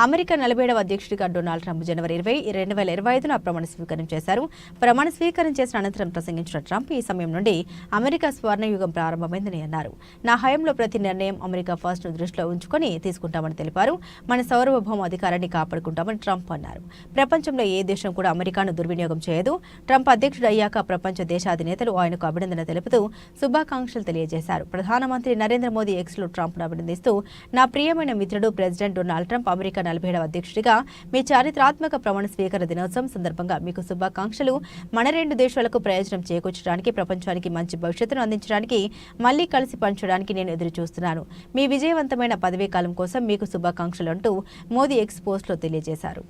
America 47వ అధ్యక్షుడిగా Donald Trump జనవరి 20, 2025న ప్రమాణ స్వీకారం చేశారు. ప్రమాణ స్వీకారం చేసిన అనంతరం ప్రసంగించిన ట్రంప్ ఈ సమయం నుండి అమెరికా స్వర్ణయుగం ప్రారంభమైందని అన్నారు. నా హయాంలో ప్రతి నిర్ణయం అమెరికా ఫస్ట్ ను దృష్టిలో ఉంచుకొని తీసుకుంటామని తెలిపారు. మన సార్వభౌమ అధికారాన్ని కాపాడుకుంటామని ట్రంప్ అన్నారు. ప్రపంచంలో ఏ దేశం కూడా అమెరికాను దుర్వినియోగం చేయదు. ట్రంప్ అధ్యక్షుడు అయ్యాక ప్రపంచ దేశాధినేతలు ఆయనకు అభినందన తెలుపుతూ శుభాకాంక్షలు తెలియజేశారు. ప్రధానమంత్రి నరేంద్ర మోదీ ఎక్స్లో ట్రంప్ను అభినందిస్తూ నా ప్రియమైన మిత్రుడు ప్రెసిడెంట్ డొనాల్డ్ ట్రంప్ అమెరికా 47వ అధ్యక్షుడిగా మీ చారిత్రాత్మక ప్రమాణ స్వీకార దినోత్సవం సందర్భంగా మీకు శుభాకాంక్షలు. మన రెండు దేశాలకు ప్రయోజనం చేకూర్చడానికి, ప్రపంచానికి మంచి భవిష్యత్తును అందించడానికి, మళ్లీ కలిసి పంచడానికి నేను ఎదురు చూస్తున్నాను. మీ విజయవంతమైన పదవీకాలం కోసం మీకు శుభాకాంక్షలు అంటూ మోదీ ఎక్స్ పోస్ట్లో తెలియజేశారు.